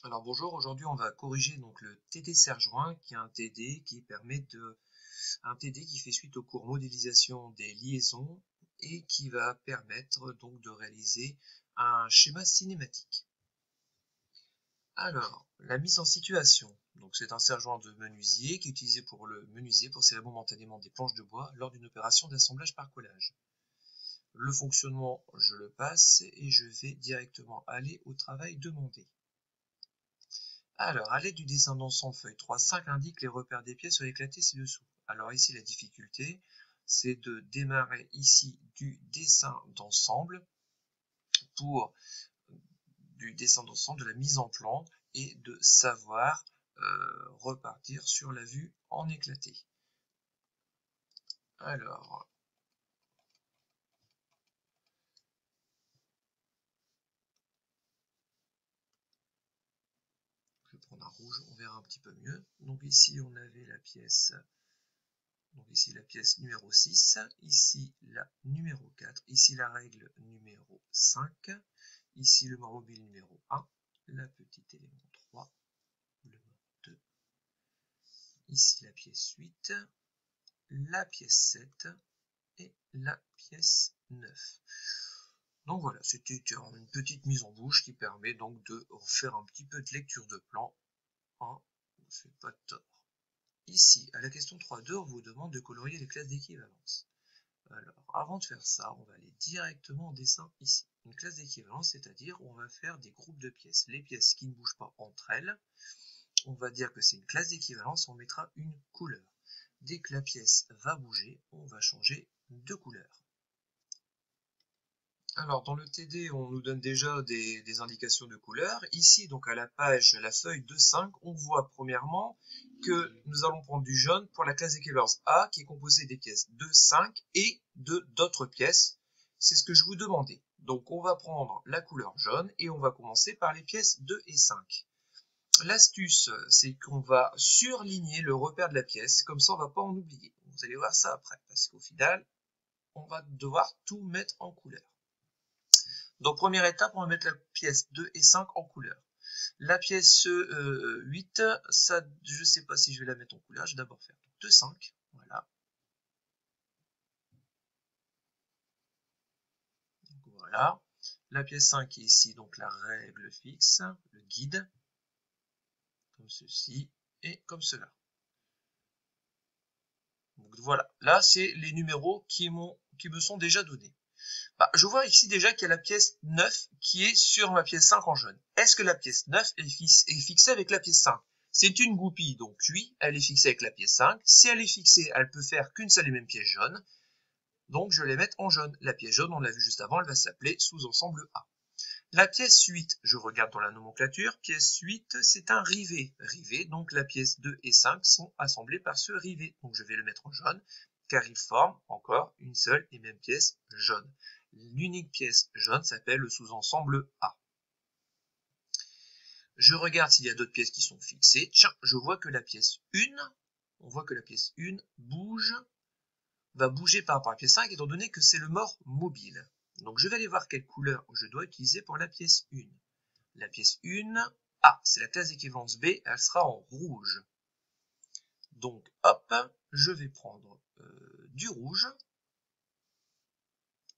Alors bonjour, aujourd'hui on va corriger donc le TD serre-joint qui est un TD qui fait suite au cours modélisation des liaisons et qui va permettre donc de réaliser un schéma cinématique. Alors, la mise en situation. Donc c'est un serre-joint de menuisier qui est utilisé pour le menuisier pour serrer momentanément des planches de bois lors d'une opération d'assemblage par collage. Le fonctionnement, je le passe et je vais directement aller au travail demandé. Alors, à l'aide du dessin d'ensemble feuille 3.5 indique les repères des pièces éclatées ci-dessous. Alors ici, la difficulté, c'est de démarrer ici du dessin d'ensemble de la mise en plan et de savoir repartir sur la vue en éclaté. Alors, je vais prendre un rouge, on verra un petit peu mieux. Donc ici, on avait la pièce. Donc ici la pièce numéro 6, ici la numéro 4, ici la règle numéro 5, ici le mort mobile numéro 1, la petite élément 3, le mort 2, ici la pièce 8, la pièce 7 et la pièce 9. Donc voilà, c'était une petite mise en bouche qui permet donc de faire un petit peu de lecture de plan. On ne fait pas de tort. Ici, à la question 3.2, on vous demande de colorier les classes d'équivalence. Alors, avant de faire ça, on va aller directement au dessin ici. Une classe d'équivalence, c'est-à-dire on va faire des groupes de pièces. Les pièces qui ne bougent pas entre elles, on va dire que c'est une classe d'équivalence, on mettra une couleur. Dès que la pièce va bouger, on va changer de couleur. Alors, dans le TD, on nous donne déjà des indications de couleurs. Ici, donc à la page, la feuille 2.5, on voit premièrement que nous allons prendre du jaune pour la classe d'équivalence A, qui est composée des pièces 2, 5 et de d'autres pièces. C'est ce que je vous demandais. Donc, on va prendre la couleur jaune et on va commencer par les pièces 2 et 5. L'astuce, c'est qu'on va surligner le repère de la pièce, comme ça on ne va pas en oublier. Vous allez voir ça après, parce qu'au final, on va devoir tout mettre en couleur. Donc première étape, on va mettre la pièce 2 et 5 en couleur. La pièce 8, ça, je ne sais pas si je vais la mettre en couleur, je vais d'abord faire 2, 5, voilà. Donc, voilà. La pièce 5 est ici, donc la règle fixe, le guide, comme ceci et comme cela. Donc voilà, là c'est les numéros qui me sont déjà donnés. Bah, je vois ici déjà qu'il y a la pièce 9 qui est sur ma pièce 5 en jaune. Est-ce que la pièce 9 est fixée avec la pièce 5? C'est une goupille, donc oui, elle est fixée avec la pièce 5. Si elle est fixée, elle peut faire qu'une seule et même pièce jaune. Donc je vais les mettre en jaune. La pièce jaune, on l'a vu juste avant, elle va s'appeler sous-ensemble A. La pièce 8, je regarde dans la nomenclature, pièce 8, c'est un rivet. Rivet, donc la pièce 2 et 5 sont assemblées par ce rivet. Donc je vais le mettre en jaune, car il forme encore une seule et même pièce jaune. L'unique pièce jaune s'appelle le sous-ensemble A. Je regarde s'il y a d'autres pièces qui sont fixées. Tiens, je vois que la pièce 1, on voit que la pièce 1 va bouger par rapport à la pièce 5, étant donné que c'est le mort mobile. Donc je vais aller voir quelle couleur je dois utiliser pour la pièce 1. La pièce 1, c'est la classe d'équivalence B, elle sera en rouge. Donc hop, je vais prendre du rouge,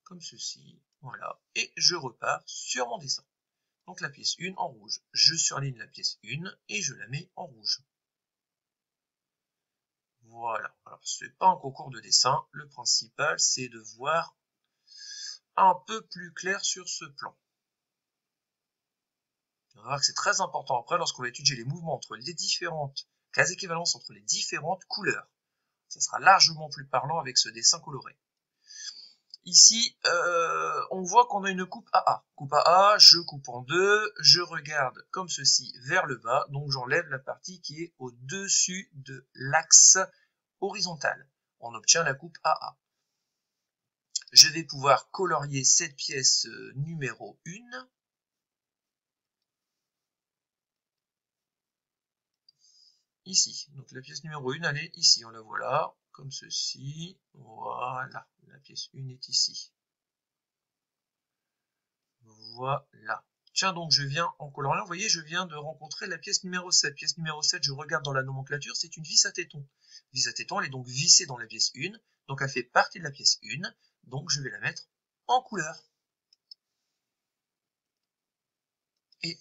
comme ceci, voilà, et je repars sur mon dessin. Donc la pièce 1 en rouge. Je surligne la pièce 1 et je la mets en rouge. Voilà, alors c'est pas un concours de dessin, le principal c'est de voir un peu plus clair sur ce plan. On va voir que c'est très important après lorsqu'on va étudier les mouvements entre les différentes classes d'équivalence entre les différentes couleurs. Ça sera largement plus parlant avec ce dessin coloré. Ici, on voit qu'on a une coupe AA. Coupe AA, je coupe en deux, je regarde comme ceci vers le bas, donc j'enlève la partie qui est au-dessus de l'axe horizontal. On obtient la coupe AA. Je vais pouvoir colorier cette pièce numéro 1. Ici. Donc la pièce numéro 1, elle est ici. On la voit là, comme ceci. Voilà, la pièce 1 est ici. Voilà. Tiens, donc je viens en coloriant, vous voyez, je viens de rencontrer la pièce numéro 7. Pièce numéro 7, je regarde dans la nomenclature, c'est une vis à téton. Vis à téton, elle est donc vissée dans la pièce 1, donc elle fait partie de la pièce 1, donc je vais la mettre en couleur. Et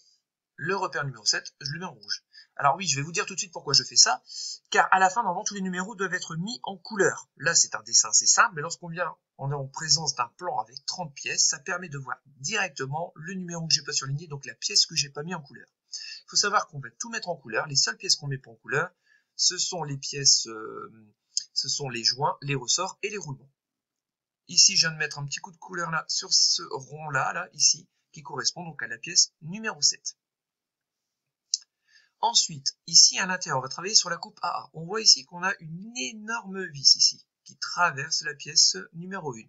le repère numéro 7, je le mets en rouge. Alors oui, je vais vous dire tout de suite pourquoi je fais ça, car à la fin, normalement, tous les numéros doivent être mis en couleur. Là, c'est un dessin, c'est simple, mais lorsqu'on est en présence d'un plan avec 30 pièces, ça permet de voir directement le numéro que j'ai pas surligné, donc la pièce que j'ai pas mis en couleur. Il faut savoir qu'on va tout mettre en couleur. Les seules pièces qu'on met pas en couleur, ce sont les pièces, ce sont les joints, les ressorts et les roulements. Ici, je viens de mettre un petit coup de couleur là sur ce rond-là, là, ici, qui correspond donc à la pièce numéro 7. Ensuite, ici à l'intérieur, on va travailler sur la coupe AA. On voit ici qu'on a une énorme vis ici, qui traverse la pièce numéro 1.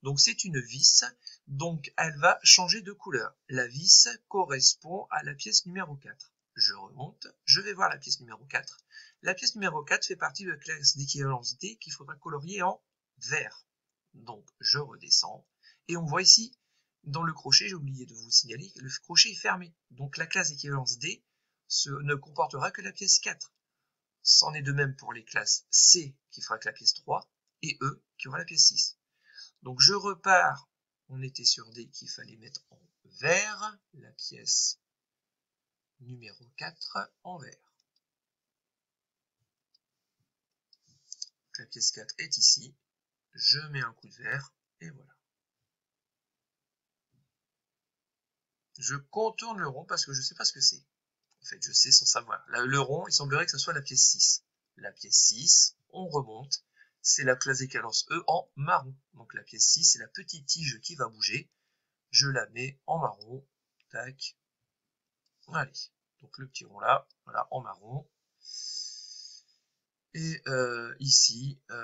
Donc c'est une vis, donc elle va changer de couleur. La vis correspond à la pièce numéro 4. Je remonte, je vais voir la pièce numéro 4. La pièce numéro 4 fait partie de la classe d'équivalence D qu'il faudra colorier en vert. Donc je redescends, et on voit ici, dans le crochet, j'ai oublié de vous signaler que le crochet est fermé. Donc la classe d'équivalence D ne comportera que la pièce 4. C'en est de même pour les classes C qui fera que la pièce 3 et E qui aura la pièce 6. Donc je repars, on était sur D qu'il fallait mettre en vert, la pièce numéro 4 en vert. La pièce 4 est ici, je mets un coup de vert et voilà. Je contourne le rond parce que je ne sais pas ce que c'est. En fait, je sais sans savoir. Là, le rond, il semblerait que ce soit la pièce 6. La pièce 6, on remonte. C'est la classe d'équivalence E en marron. Donc la pièce 6, c'est la petite tige qui va bouger. Je la mets en marron. Tac. Allez. Donc le petit rond là, voilà, en marron. Et ici, on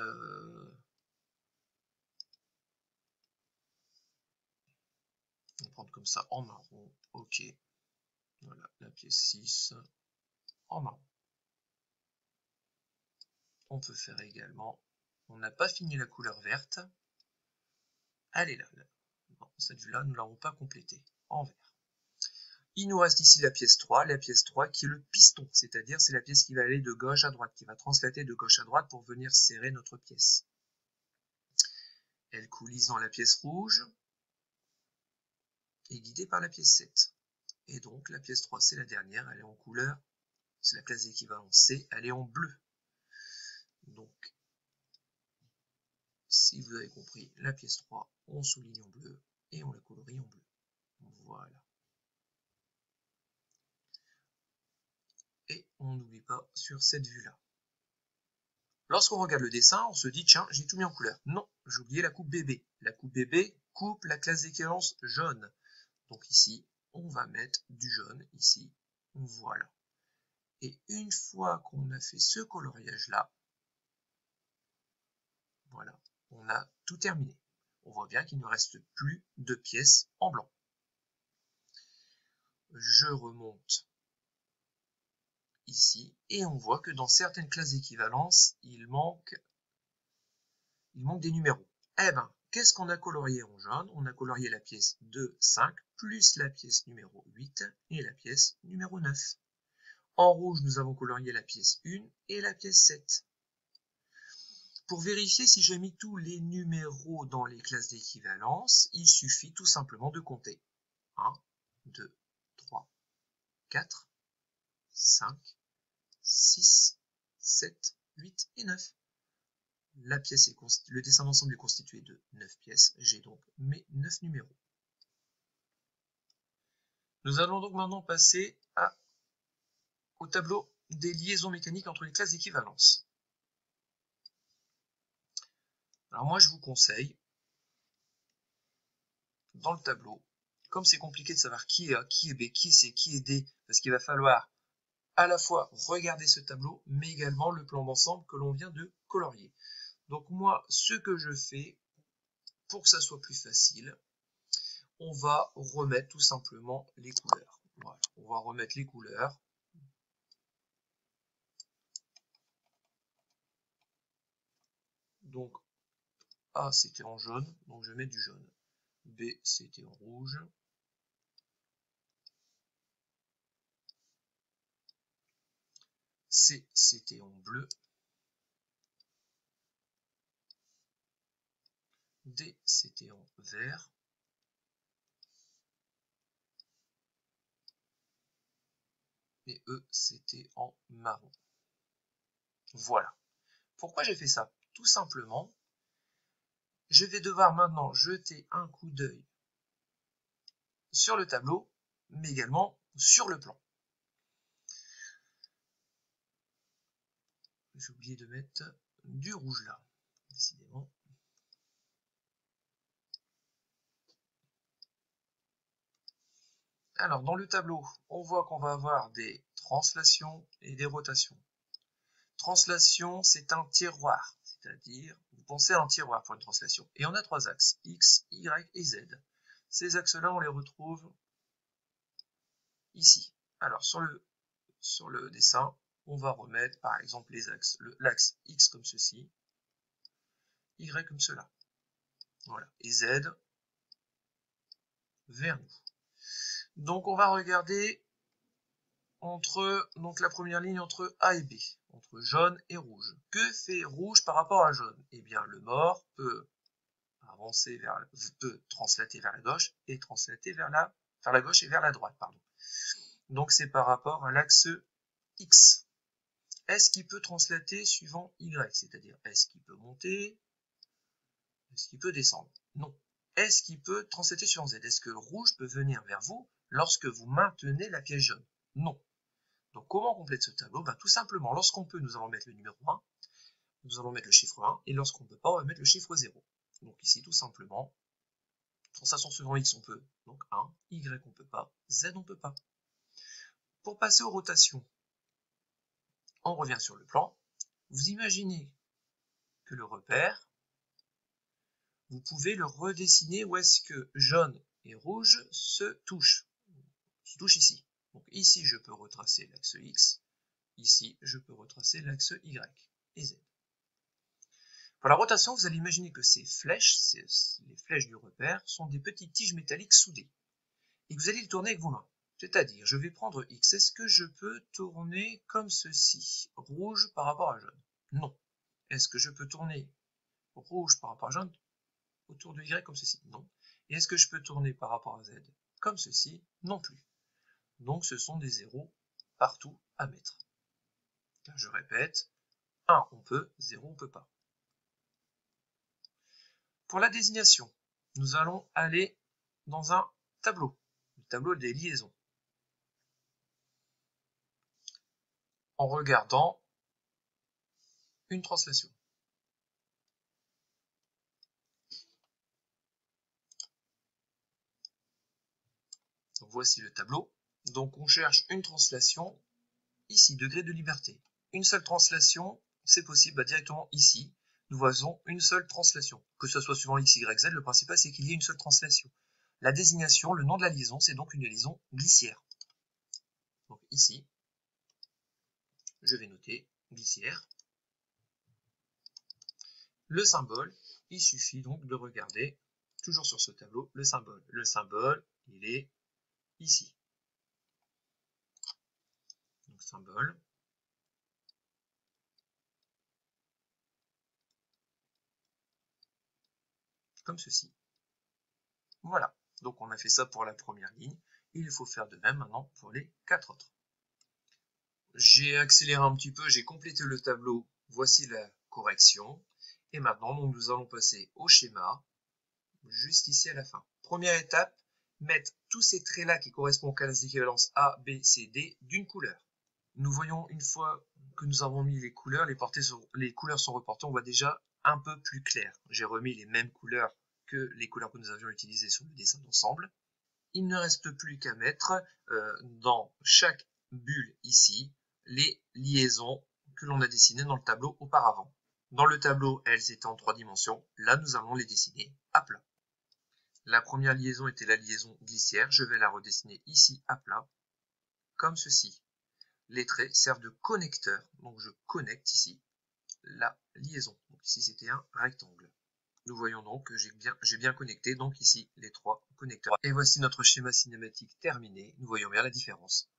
va prendre comme ça en marron. Ok. Voilà, la pièce 6 en marron. On peut faire également, on n'a pas fini la couleur verte. Elle est là. Bon, cette vue-là, nous ne l'avons pas complétée en vert. Il nous reste ici la pièce 3 qui est le piston, c'est-à-dire c'est la pièce qui va aller de gauche à droite, qui va translater de gauche à droite pour venir serrer notre pièce. Elle coulisse dans la pièce rouge et guidée par la pièce 7. Et donc la pièce 3, c'est la dernière, elle est en couleur, c'est la classe d'équivalence C, elle est en bleu. Donc, si vous avez compris, la pièce 3, on souligne en bleu et on la colorie en bleu. Voilà. Et on n'oublie pas sur cette vue-là. Lorsqu'on regarde le dessin, on se dit, tiens, j'ai tout mis en couleur. Non, j'ai oublié la coupe bébé. La coupe bébé coupe la classe d'équivalence jaune. Donc ici, on va mettre du jaune, ici, voilà. Et une fois qu'on a fait ce coloriage-là, voilà, on a tout terminé. On voit bien qu'il ne reste plus de pièces en blanc. Je remonte ici, et on voit que dans certaines classes d'équivalence, il manque des numéros. Eh ben, qu'est-ce qu'on a colorié en jaune? On a colorié la pièce 2, 5, plus la pièce numéro 8 et la pièce numéro 9. En rouge, nous avons colorié la pièce 1 et la pièce 7. Pour vérifier si j'ai mis tous les numéros dans les classes d'équivalence, il suffit tout simplement de compter. 1, 2, 3, 4, 5, 6, 7, 8 et 9. Le dessin d'ensemble est constitué de 9 pièces. J'ai donc mes 9 numéros. Nous allons donc maintenant passer au tableau des liaisons mécaniques entre les classes d'équivalence. Alors moi, je vous conseille, dans le tableau, comme c'est compliqué de savoir qui est A, qui est B, qui est C, qui est D, parce qu'il va falloir à la fois regarder ce tableau, mais également le plan d'ensemble que l'on vient de colorier. Donc moi, ce que je fais, pour que ça soit plus facile, on va remettre tout simplement les couleurs. Voilà, on va remettre les couleurs. Donc A c'était en jaune, donc je mets du jaune. B c'était en rouge. C, c'était en bleu. D, c'était en vert. Et E, c'était en marron. Voilà. Pourquoi j'ai fait ça? Tout simplement, je vais devoir maintenant jeter un coup d'œil sur le tableau, mais également sur le plan. J'ai oublié de mettre du rouge là, décidément. Alors, dans le tableau, on voit qu'on va avoir des translations et des rotations. Translation, c'est un tiroir, c'est-à-dire, vous pensez à un tiroir pour une translation. Et on a trois axes, X, Y et Z. Ces axes-là, on les retrouve ici. Alors, sur le dessin, on va remettre, par exemple, les axes. L'axe X comme ceci, Y comme cela. Voilà. Et Z vers nous. Donc, on va regarder donc la première ligne entre A et B, entre jaune et rouge. Que fait rouge par rapport à jaune? Eh bien, le mort peut translater vers la gauche et translater vers la gauche et vers la droite, pardon. Donc c'est par rapport à l'axe X. Est-ce qu'il peut translater suivant Y? C'est-à-dire, est-ce qu'il peut monter? Est-ce qu'il peut descendre? Non. Est-ce qu'il peut translater suivant Z? Est-ce que le rouge peut venir vers vous lorsque vous maintenez la pièce jaune? Non. Donc, comment on complète ce tableau? Tout simplement, lorsqu'on peut, nous allons mettre le numéro 1, nous allons mettre le chiffre 1, et lorsqu'on ne peut pas, on va mettre le chiffre 0. Donc ici, tout simplement, translation suivant X, on peut, donc 1, Y, on ne peut pas, Z, on ne peut pas. Pour passer aux rotations, on revient sur le plan. Vous imaginez que le repère, vous pouvez le redessiner où est-ce que jaune et rouge se touchent ici. Donc ici, je peux retracer l'axe X, ici, je peux retracer l'axe Y et Z. Pour la rotation, vous allez imaginer que ces flèches, les flèches du repère, sont des petites tiges métalliques soudées. Et que vous allez le tourner avec vos mains. C'est-à-dire, je vais prendre X. Est-ce que je peux tourner comme ceci? Rouge par rapport à jaune? Non. Est-ce que je peux tourner rouge par rapport à jaune autour de Y comme ceci? Non. Et est-ce que je peux tourner par rapport à Z comme ceci? Non plus. Donc ce sont des zéros partout à mettre. Je répète, 1 on peut, 0 on ne peut pas. Pour la désignation, nous allons aller dans un tableau, le tableau des liaisons. En regardant une translation. Donc voici le tableau. Donc on cherche une translation, ici, degré de liberté. Une seule translation, c'est possible, directement ici, nous voyons une seule translation. Que ce soit suivant X, Y, Z, le principal c'est qu'il y ait une seule translation. La désignation, le nom de la liaison, c'est donc une liaison glissière. Donc ici, je vais noter glissière. Le symbole, il suffit donc de regarder, toujours sur ce tableau, le symbole. Le symbole, il est ici. Donc symbole. Comme ceci. Voilà. Donc on a fait ça pour la première ligne. Il faut faire de même maintenant pour les 4 autres. J'ai accéléré un petit peu, j'ai complété le tableau. Voici la correction. Et maintenant, nous allons passer au schéma, juste ici à la fin. Première étape, mettre tous ces traits-là qui correspondent aux cases d'équivalence A, B, C, D d'une couleur. Nous voyons, une fois que nous avons mis les couleurs, les couleurs sont reportées, on voit déjà un peu plus clair. J'ai remis les mêmes couleurs que les couleurs que nous avions utilisées sur le dessin d'ensemble. Il ne reste plus qu'à mettre dans chaque bulle ici les liaisons que l'on a dessinées dans le tableau auparavant. Dans le tableau, elles étaient en 3 dimensions. Là, nous allons les dessiner à plat. La première liaison était la liaison glissière. Je vais la redessiner ici à plat, comme ceci. Les traits servent de connecteur. Donc, je connecte ici la liaison. Donc, ici, c'était un rectangle. Nous voyons donc que j'ai bien connecté donc ici les 3 connecteurs. Et voici notre schéma cinématique terminé. Nous voyons bien la différence.